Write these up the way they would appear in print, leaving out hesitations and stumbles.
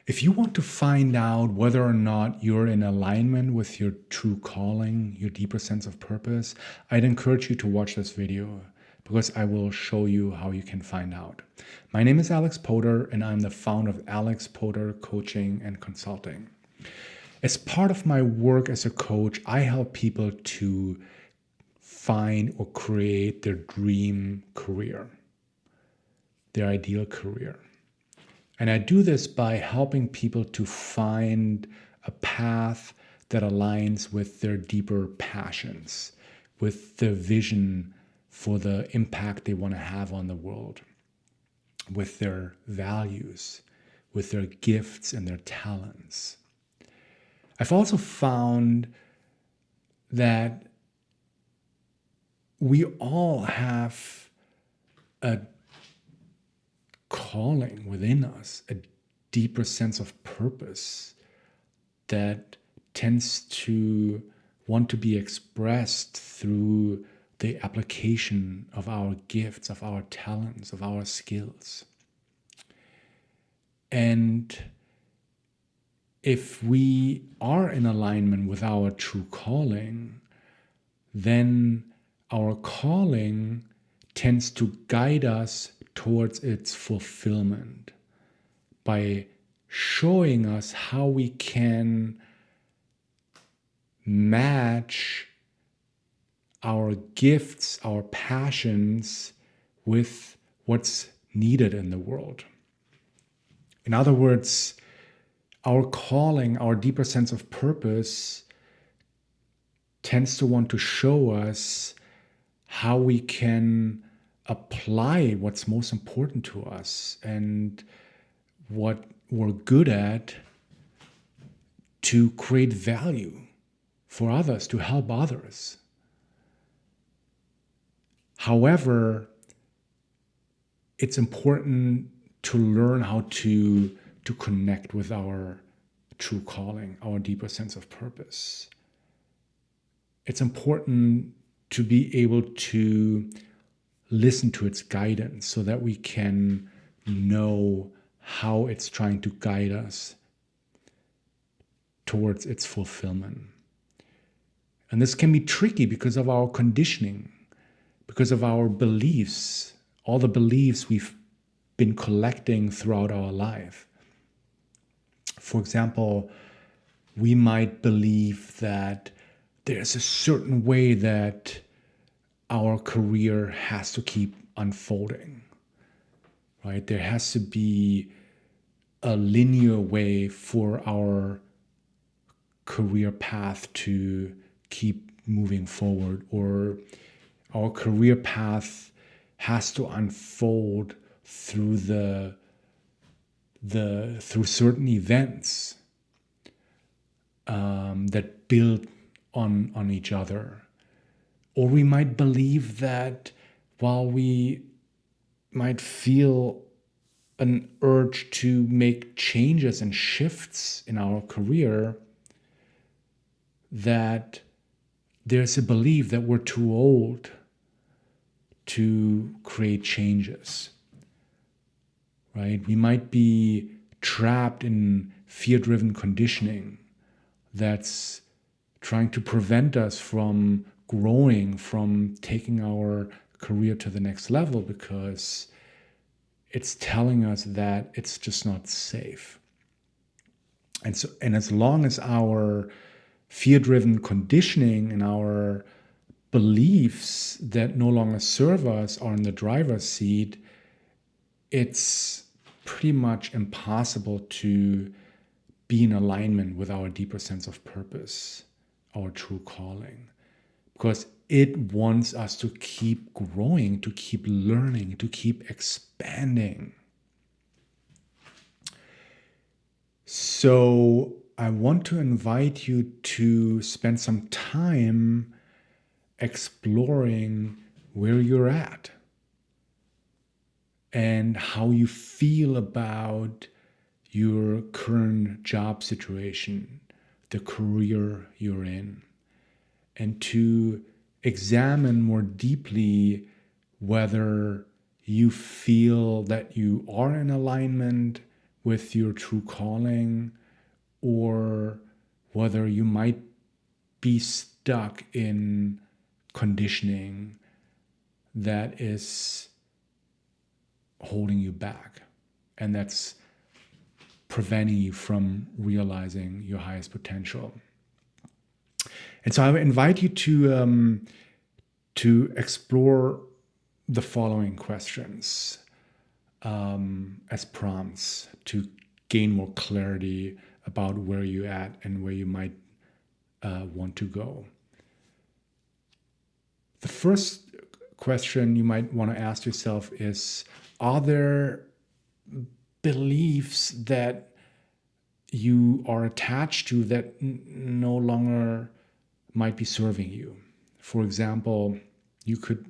If you want to find out whether or not you're in alignment with your true calling, your deeper sense of purpose, I'd encourage you to watch this video because I will show you how you can find out. My name is Alex Potter, and I'm the founder of Alex Potter Coaching and Consulting. As part of my work as a coach, I help people to find or create their dream career, their ideal career. And I do this by helping people to find a path that aligns with their deeper passions, with the vision for the impact they want to have on the world, with their values, with their gifts and their talents. I've also found that we all have a calling within us, a deeper sense of purpose that tends to want to be expressed through the application of our gifts, of our talents, of our skills. And if we are in alignment with our true calling, then our calling tends to guide us towards its fulfillment by showing us how we can match our gifts, our passions with what's needed in the world. In other words, our calling, our deeper sense of purpose tends to want to show us how we can apply what's most important to us and what we're good at to create value for others, to help others. However, it's important to learn how to connect with our true calling, our deeper sense of purpose. It's important to be able to listen to its guidance so that we can know how it's trying to guide us towards its fulfillment. And this can be tricky because of our conditioning, because of our beliefs, all the beliefs we've been collecting throughout our life. For example, we might believe that there's a certain way that our career has to keep unfolding, right? There has to be a linear way for our career path to keep moving forward, or our career path has to unfold through through certain events that build on each other. Or we might believe that while we might feel an urge to make changes and shifts in our career, that there's a belief that we're too old to create changes, right? We might be trapped in fear-driven conditioning that's trying to prevent us from growing, from taking our career to the next level, because it's telling us that it's just not safe. And as long as our fear-driven conditioning and our beliefs that no longer serve us are in the driver's seat, it's pretty much impossible to be in alignment with our deeper sense of purpose, our true calling, because it wants us to keep growing, to keep learning, to keep expanding. So I want to invite you to spend some time exploring where you're at and how you feel about your current job situation, the career you're in, and to examine more deeply whether you feel that you are in alignment with your true calling, or whether you might be stuck in conditioning that is holding you back and that's preventing you from realizing your highest potential. And so I would invite you to explore the following questions as prompts to gain more clarity about where you're at and where you might want to go. The first question you might want to ask yourself is, are there beliefs that you are attached to that no longer might be serving you? For example, you could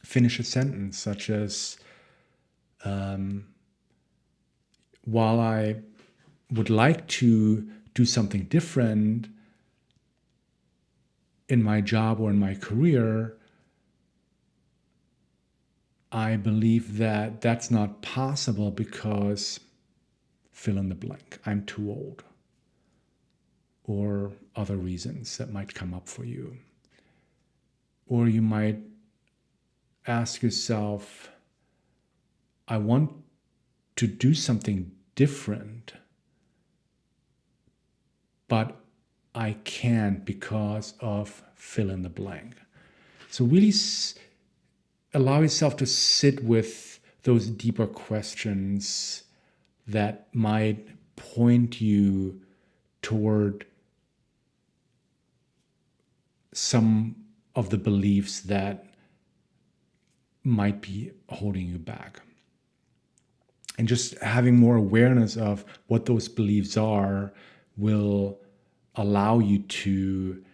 finish a sentence such as, while I would like to do something different in my job or in my career, I believe that that's not possible because fill in the blank. I'm too old, or other reasons that might come up for you. Or you might ask yourself, I want to do something different, but I can't because of fill in the blank. So really allow yourself to sit with those deeper questions that might point you toward some of the beliefs that might be holding you back. And just having more awareness of what those beliefs are will allow you to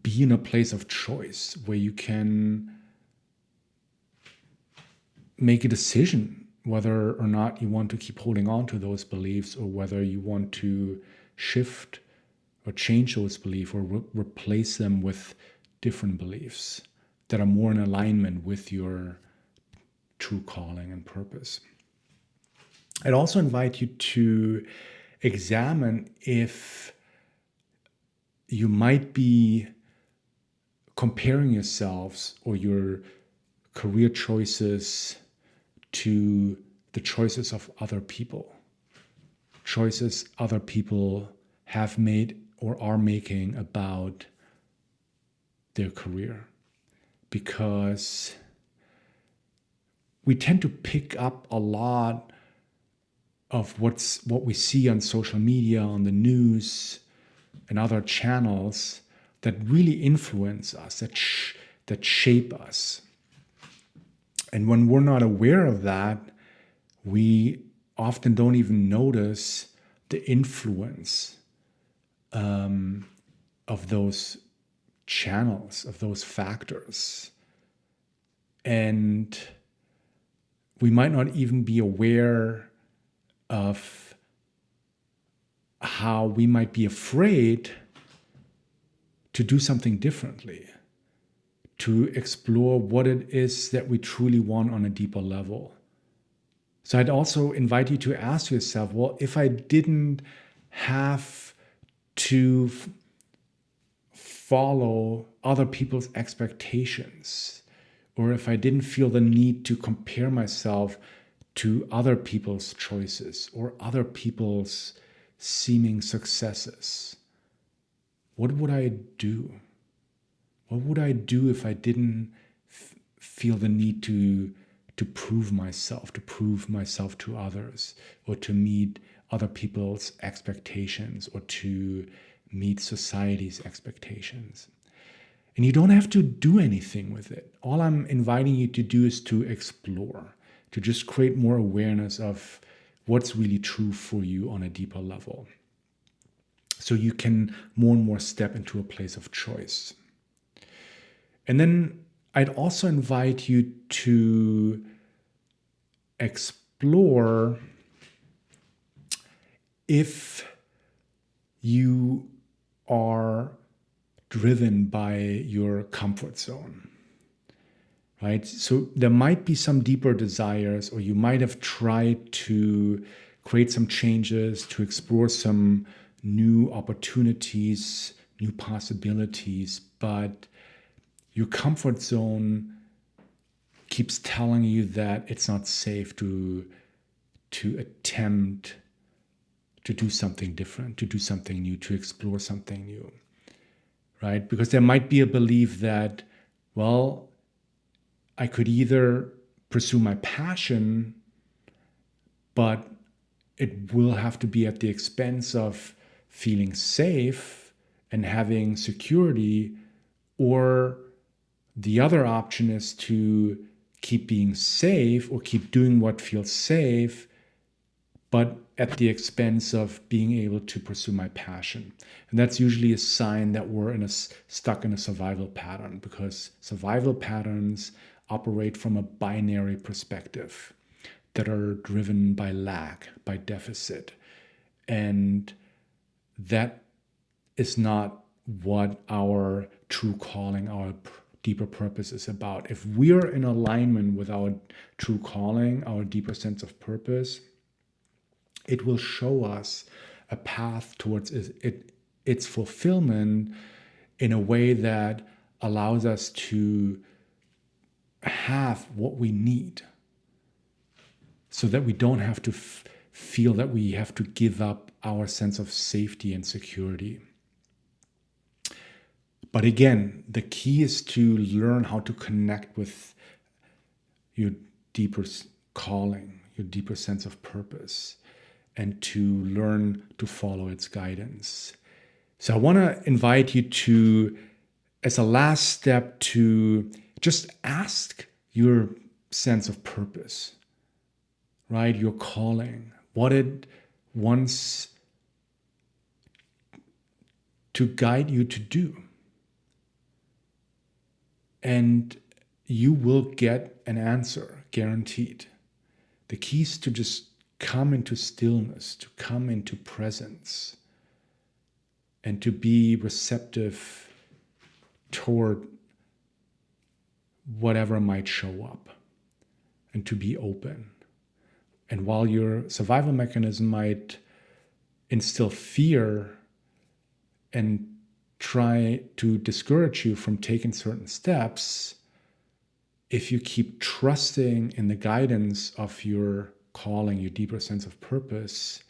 be in a place of choice where you can make a decision whether or not you want to keep holding on to those beliefs, or whether you want to shift or change those beliefs, or replace them with different beliefs that are more in alignment with your true calling and purpose. I'd also invite you to examine if you might be comparing yourselves or your career choices to the choices of other people, choices other people have made or are making about their career. Because we tend to pick up a lot of what we see on social media, on the news, and other channels that really influence us, that shape us. And when we're not aware of that, we often don't even notice the influence of those channels, of those factors. And we might not even be aware of how we might be afraid to do something differently, to explore what it is that we truly want on a deeper level. So I'd also invite you to ask yourself, well, if I didn't have to follow other people's expectations, or if I didn't feel the need to compare myself to other people's choices or other people's seeming successes, what would I do? What would I do if I didn't feel the need to prove myself to others, or to meet other people's expectations, or to meet society's expectations? And you don't have to do anything with it. All I'm inviting you to do is to explore, to just create more awareness of what's really true for you on a deeper level. So you can more and more step into a place of choice. And then I'd also invite you to explore if you are driven by your comfort zone. right? So there might be some deeper desires, or you might have tried to create some changes, to explore some new opportunities, new possibilities, but your comfort zone keeps telling you that it's not safe to attempt to do something different, to do something new, to explore something new, right? Because there might be a belief that, well, I could either pursue my passion, but it will have to be at the expense of feeling safe and having security, or the other option is to keep being safe or keep doing what feels safe, but at the expense of being able to pursue my passion. And that's usually a sign that we're stuck in a survival pattern, because survival patterns operate from a binary perspective that are driven by lack, by deficit. And that is not what our true calling, our deeper purpose is about. If we're in alignment with our true calling, our deeper sense of purpose, it will show us a path towards its fulfillment in a way that allows us to have what we need, so that we don't have to feel that we have to give up our sense of safety and security. But again, the key is to learn how to connect with your deeper calling, your deeper sense of purpose, and to learn to follow its guidance. So I want to invite you to, as a last step, to just ask your sense of purpose, right? Your calling, what it wants to guide you to do. And you will get an answer, guaranteed. The key is to just come into stillness, to come into presence, and to be receptive toward whatever might show up, and to be open. And while your survival mechanism might instill fear and try to discourage you from taking certain steps, if you keep trusting in the guidance of your calling, your deeper sense of purpose,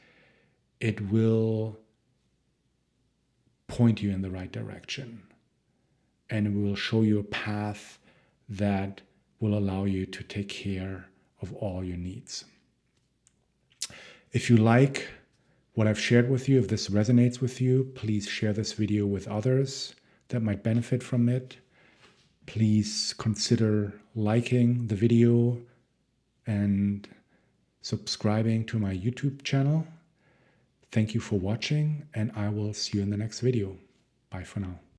it will point you in the right direction, and it will show you a path that will allow you to take care of all your needs. If you like what I've shared with you, if this resonates with you, please share this video with others that might benefit from it. Please consider liking the video and subscribing to my YouTube channel. Thank you for watching, and I will see you in the next video. Bye for now.